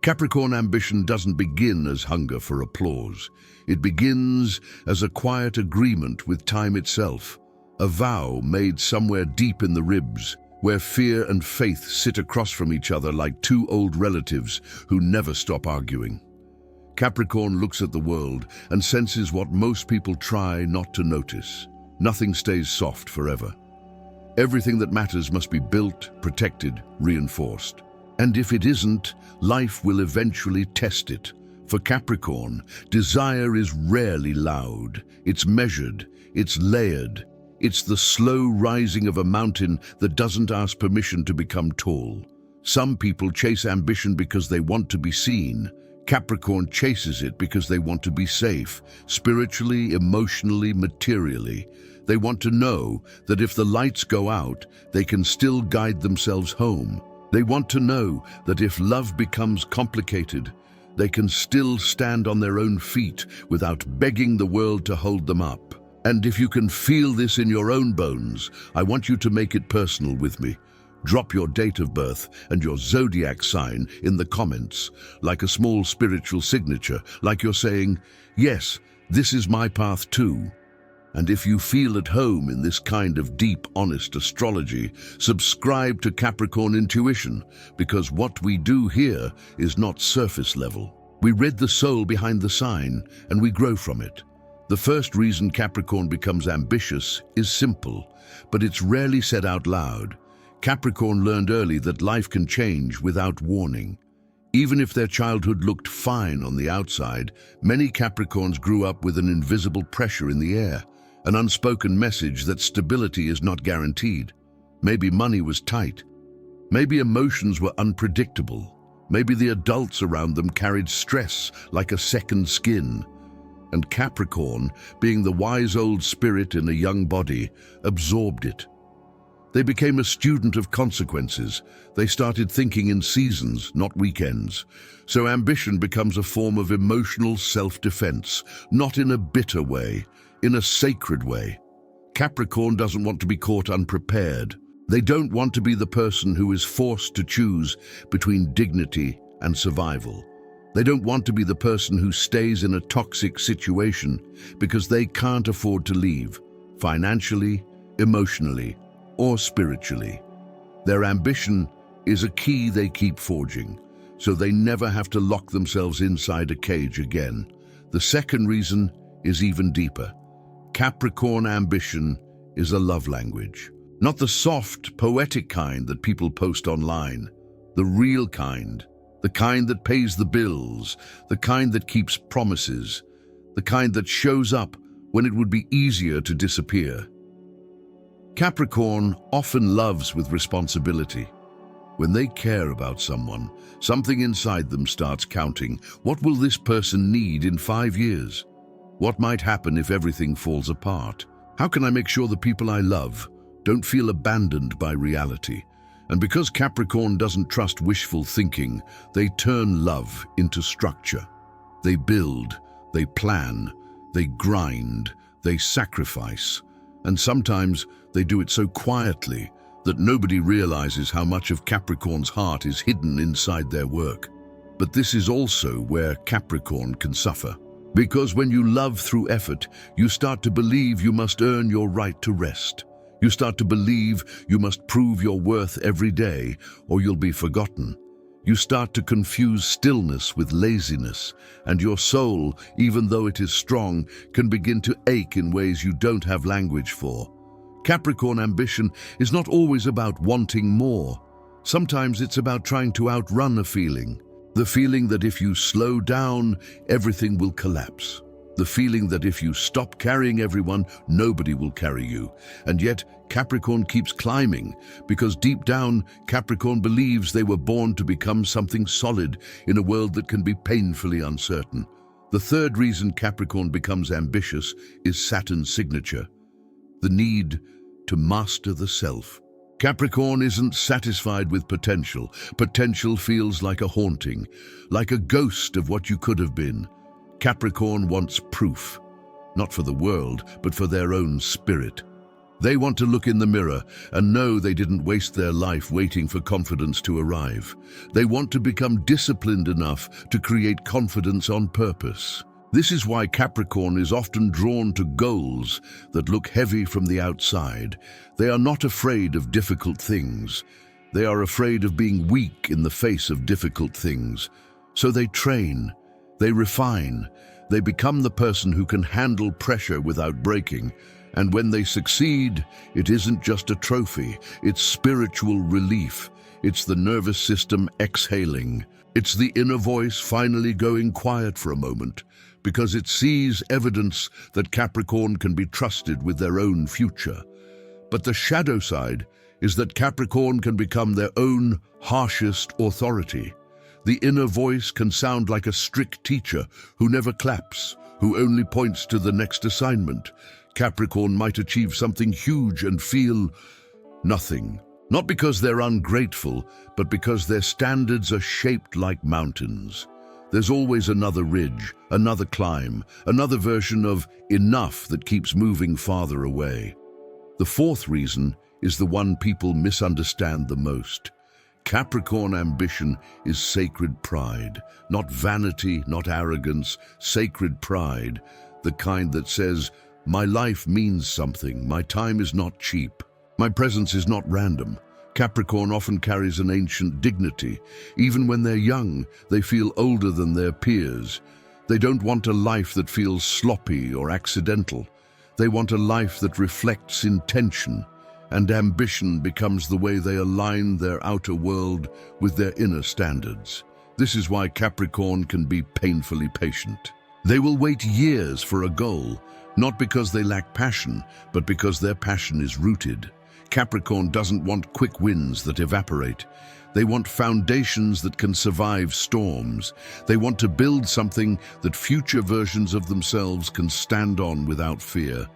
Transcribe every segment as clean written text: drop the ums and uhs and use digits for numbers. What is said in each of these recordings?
Capricorn ambition doesn't begin as hunger for applause. It begins as a quiet agreement with time itself, a vow made somewhere deep in the ribs, where fear and faith sit across from each other like two old relatives who never stop arguing. Capricorn looks at the world and senses what most people try not to notice. Nothing stays soft forever. Everything that matters must be built, protected, reinforced. And if it isn't, life will eventually test it. For Capricorn, desire is rarely loud. It's measured, it's layered. It's the slow rising of a mountain that doesn't ask permission to become tall. Some people chase ambition because they want to be seen. Capricorn chases it because they want to be safe, spiritually, emotionally, materially. They want to know that if the lights go out, they can still guide themselves home. They want to know that if love becomes complicated, they can still stand on their own feet without begging the world to hold them up. And if you can feel this in your own bones, I want you to make it personal with me. Drop your date of birth and your zodiac sign in the comments, like a small spiritual signature, like you're saying, yes, this is my path too. And if you feel at home in this kind of deep, honest astrology, subscribe to Capricorn Intuition, because what we do here is not surface level. We read the soul behind the sign, and we grow from it. The first reason Capricorn becomes ambitious is simple, but it's rarely said out loud. Capricorn learned early that life can change without warning. Even if their childhood looked fine on the outside, many Capricorns grew up with an invisible pressure in the air, an unspoken message that stability is not guaranteed. Maybe money was tight. Maybe emotions were unpredictable. Maybe the adults around them carried stress like a second skin. And Capricorn, being the wise old spirit in a young body, absorbed it. They became a student of consequences. They started thinking in seasons, not weekends. So ambition becomes a form of emotional self-defense, not in a bitter way, in a sacred way. Capricorn doesn't want to be caught unprepared. They don't want to be the person who is forced to choose between dignity and survival. They don't want to be the person who stays in a toxic situation because they can't afford to leave, financially, emotionally, or spiritually. Their ambition is a key they keep forging, so they never have to lock themselves inside a cage again. The second reason is even deeper. Capricorn ambition is a love language. Not the soft, poetic kind that people post online. The real kind. The kind that pays the bills. The kind that keeps promises. The kind that shows up when it would be easier to disappear. Capricorn often loves with responsibility. When they care about someone, something inside them starts counting. What will this person need in 5 years? What might happen if everything falls apart? How can I make sure the people I love don't feel abandoned by reality? And because Capricorn doesn't trust wishful thinking, they turn love into structure. They build, they plan, they grind, they sacrifice. And sometimes they do it so quietly that nobody realizes how much of Capricorn's heart is hidden inside their work. But this is also where Capricorn can suffer. Because when you love through effort, you start to believe you must earn your right to rest. You start to believe you must prove your worth every day, or you'll be forgotten. You start to confuse stillness with laziness, and your soul, even though it is strong, can begin to ache in ways you don't have language for. Capricorn ambition is not always about wanting more. Sometimes it's about trying to outrun a feeling. The feeling that if you slow down, everything will collapse. The feeling that if you stop carrying everyone, nobody will carry you. And yet, Capricorn keeps climbing, because deep down, Capricorn believes they were born to become something solid in a world that can be painfully uncertain. The third reason Capricorn becomes ambitious is Saturn's signature, the need to master the self. Capricorn isn't satisfied with potential. Potential feels like a haunting, like a ghost of what you could have been. Capricorn wants proof, not for the world, but for their own spirit. They want to look in the mirror and know they didn't waste their life waiting for confidence to arrive. They want to become disciplined enough to create confidence on purpose. This is why Capricorn is often drawn to goals that look heavy from the outside. They are not afraid of difficult things. They are afraid of being weak in the face of difficult things. So they train, they refine, they become the person who can handle pressure without breaking. And when they succeed, it isn't just a trophy, it's spiritual relief. It's the nervous system exhaling. It's the inner voice finally going quiet for a moment, because it sees evidence that Capricorn can be trusted with their own future. But the shadow side is that Capricorn can become their own harshest authority. The inner voice can sound like a strict teacher who never claps, who only points to the next assignment. Capricorn might achieve something huge and feel nothing. Not because they're ungrateful, but because their standards are shaped like mountains. There's always another ridge, another climb, another version of enough that keeps moving farther away. The fourth reason is the one people misunderstand the most. Capricorn ambition is sacred pride, not vanity, not arrogance, sacred pride, the kind that says, my life means something, my time is not cheap, my presence is not random. Capricorn often carries an ancient dignity. Even when they're young, they feel older than their peers. They don't want a life that feels sloppy or accidental. They want a life that reflects intention, and ambition becomes the way they align their outer world with their inner standards. This is why Capricorn can be painfully patient. They will wait years for a goal, not because they lack passion, but because their passion is rooted. Capricorn doesn't want quick wins that evaporate. They want foundations that can survive storms. They want to build something that future versions of themselves can stand on without fear.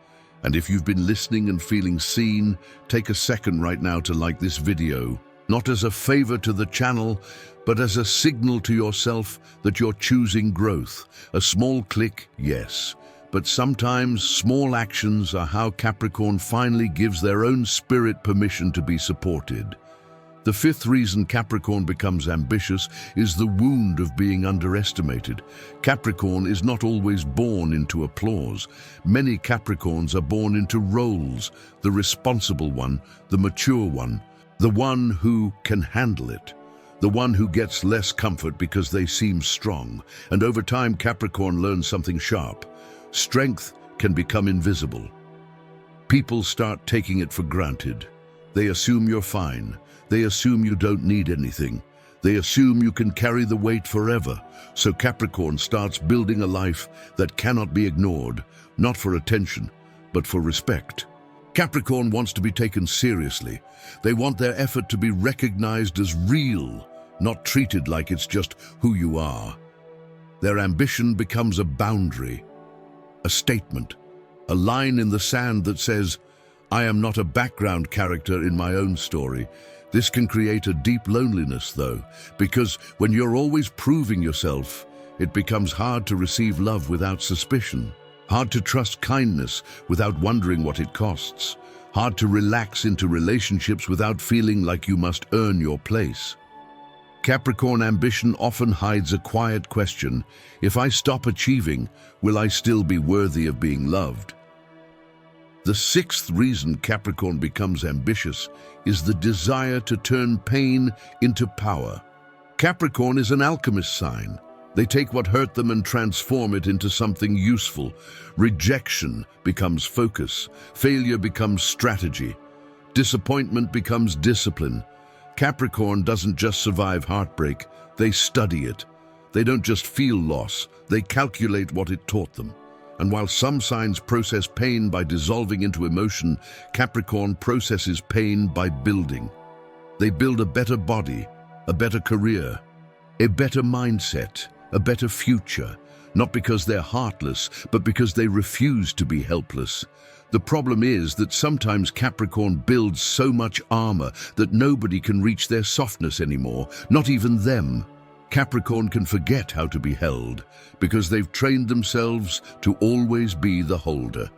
And if you've been listening and feeling seen, take a second right now to like this video, not as a favor to the channel, but as a signal to yourself that you're choosing growth. A small click, yes. But sometimes small actions are how Capricorn finally gives their own spirit permission to be supported. The fifth reason Capricorn becomes ambitious is the wound of being underestimated. Capricorn is not always born into applause. Many Capricorns are born into roles, the responsible one, the mature one, the one who can handle it, the one who gets less comfort because they seem strong. And over time, Capricorn learns something sharp. Strength can become invisible. People start taking it for granted. They assume you're fine. They assume you don't need anything. They assume you can carry the weight forever. So Capricorn starts building a life that cannot be ignored, not for attention, but for respect. Capricorn wants to be taken seriously. They want their effort to be recognized as real, not treated like it's just who you are. Their ambition becomes a boundary, a statement, a line in the sand that says, I am not a background character in my own story. This can create a deep loneliness, though, because when you're always proving yourself, it becomes hard to receive love without suspicion, hard to trust kindness without wondering what it costs, hard to relax into relationships without feeling like you must earn your place. Capricorn ambition often hides a quiet question: if I stop achieving, will I still be worthy of being loved? The sixth reason Capricorn becomes ambitious is the desire to turn pain into power. Capricorn is an alchemist sign. They take what hurt them and transform it into something useful. Rejection becomes focus. Failure becomes strategy. Disappointment becomes discipline. Capricorn doesn't just survive heartbreak, they study it. They don't just feel loss, they calculate what it taught them. And while some signs process pain by dissolving into emotion, Capricorn processes pain by building. They build a better body, a better career, a better mindset, a better future, not because they're heartless, but because they refuse to be helpless. The problem is that sometimes Capricorn builds so much armor that nobody can reach their softness anymore, not even them. Capricorn can forget how to be held because they've trained themselves to always be the holder.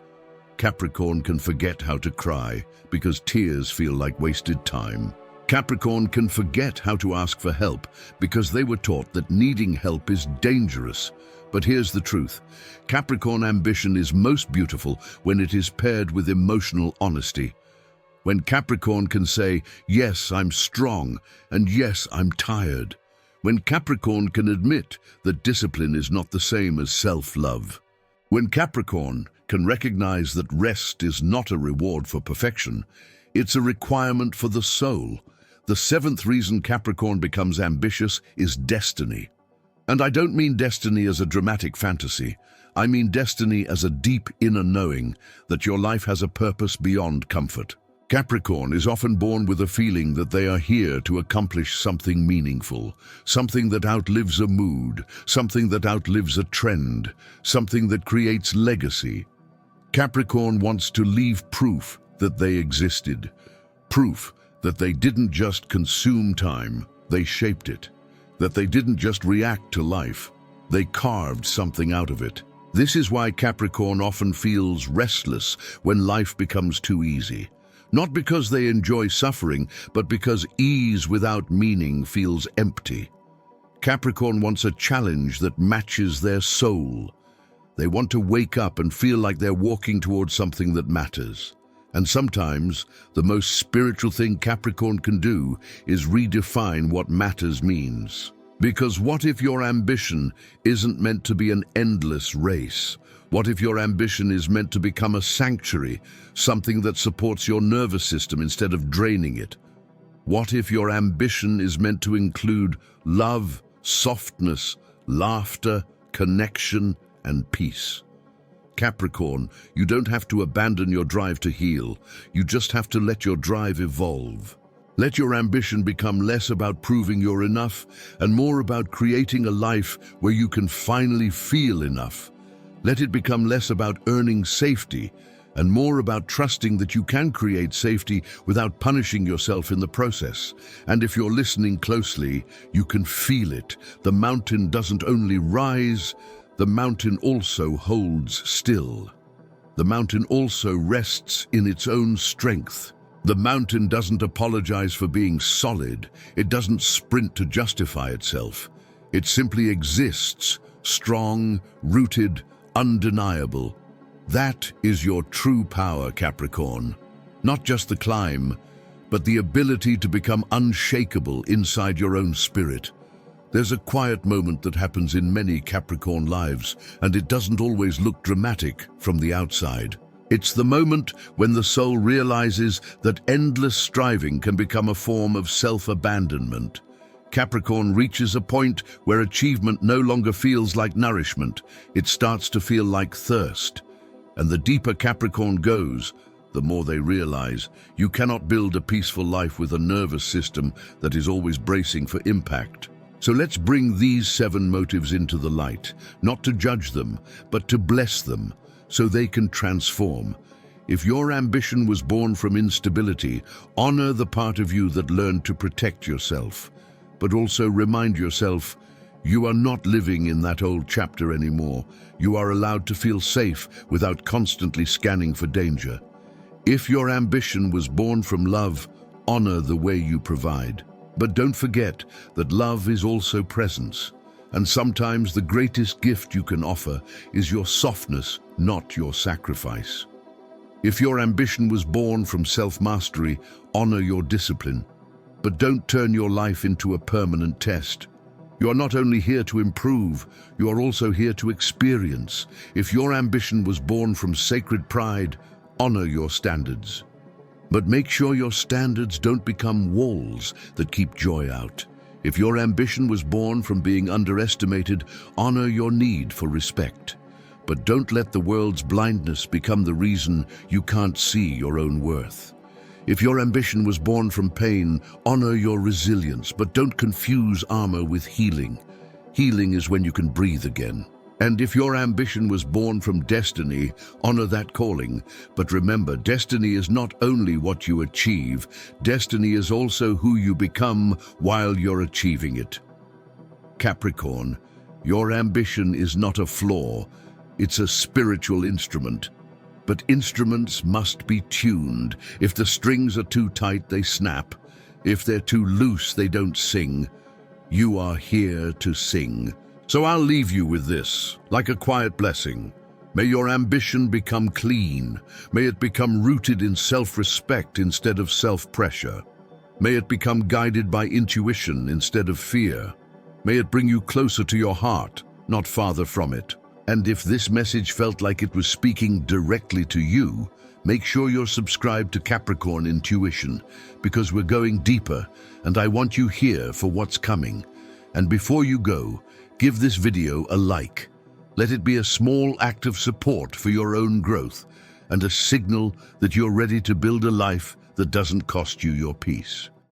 Capricorn can forget how to cry because tears feel like wasted time. Capricorn can forget how to ask for help because they were taught that needing help is dangerous. But here's the truth. Capricorn ambition is most beautiful when it is paired with emotional honesty. When Capricorn can say, yes, I'm strong, and yes, I'm tired. When Capricorn can admit that discipline is not the same as self-love. When Capricorn can recognize that rest is not a reward for perfection, it's a requirement for the soul. The seventh reason Capricorn becomes ambitious is destiny. And I don't mean destiny as a dramatic fantasy. I mean destiny as a deep inner knowing that your life has a purpose beyond comfort. Capricorn is often born with a feeling that they are here to accomplish something meaningful, something that outlives a mood, something that outlives a trend, something that creates legacy. Capricorn wants to leave proof that they existed, proof that they didn't just consume time, they shaped it, that they didn't just react to life, they carved something out of it. This is why Capricorn often feels restless when life becomes too easy. Not because they enjoy suffering, but because ease without meaning feels empty. Capricorn wants a challenge that matches their soul. They want to wake up and feel like they're walking towards something that matters. And sometimes, the most spiritual thing Capricorn can do is redefine what matters means. Because what if your ambition isn't meant to be an endless race? What if your ambition is meant to become a sanctuary, something that supports your nervous system instead of draining it? What if your ambition is meant to include love, softness, laughter, connection, and peace? Capricorn, you don't have to abandon your drive to heal. You just have to let your drive evolve. Let your ambition become less about proving you're enough and more about creating a life where you can finally feel enough. Let it become less about earning safety and more about trusting that you can create safety without punishing yourself in the process. And if you're listening closely, you can feel it. The mountain doesn't only rise, the mountain also holds still. The mountain also rests in its own strength. The mountain doesn't apologize for being solid. It doesn't sprint to justify itself. It simply exists, strong, rooted, undeniable. That is your true power, Capricorn. Not just the climb, but the ability to become unshakable inside your own spirit. There's a quiet moment that happens in many Capricorn lives, and it doesn't always look dramatic from the outside. It's the moment when the soul realizes that endless striving can become a form of self-abandonment. Capricorn reaches a point where achievement no longer feels like nourishment. It starts to feel like thirst. And the deeper Capricorn goes, the more they realize you cannot build a peaceful life with a nervous system that is always bracing for impact. So let's bring these 7 motives into the light, not to judge them, but to bless them, so they can transform. If your ambition was born from instability, honor the part of you that learned to protect yourself. But also remind yourself, you are not living in that old chapter anymore. You are allowed to feel safe without constantly scanning for danger. If your ambition was born from love, honor the way you provide. But don't forget that love is also presence. And sometimes the greatest gift you can offer is your softness, not your sacrifice. If your ambition was born from self-mastery, honor your discipline. But don't turn your life into a permanent test. You are not only here to improve, you are also here to experience. If your ambition was born from sacred pride, honor your standards. But make sure your standards don't become walls that keep joy out. If your ambition was born from being underestimated, honor your need for respect. But don't let the world's blindness become the reason you can't see your own worth. If your ambition was born from pain, honor your resilience, but don't confuse armor with healing. Healing is when you can breathe again. And if your ambition was born from destiny, honor that calling. But remember, destiny is not only what you achieve, destiny is also who you become while you're achieving it. Capricorn, your ambition is not a flaw, it's a spiritual instrument. But instruments must be tuned. If the strings are too tight, they snap. If they're too loose, they don't sing. You are here to sing. So I'll leave you with this, like a quiet blessing. May your ambition become clean. May it become rooted in self-respect instead of self-pressure. May it become guided by intuition instead of fear. May it bring you closer to your heart, not farther from it. And if this message felt like it was speaking directly to you, make sure you're subscribed to Capricorn Intuition, because we're going deeper, and I want you here for what's coming. And before you go, give this video a like. Let it be a small act of support for your own growth, and a signal that you're ready to build a life that doesn't cost you your peace.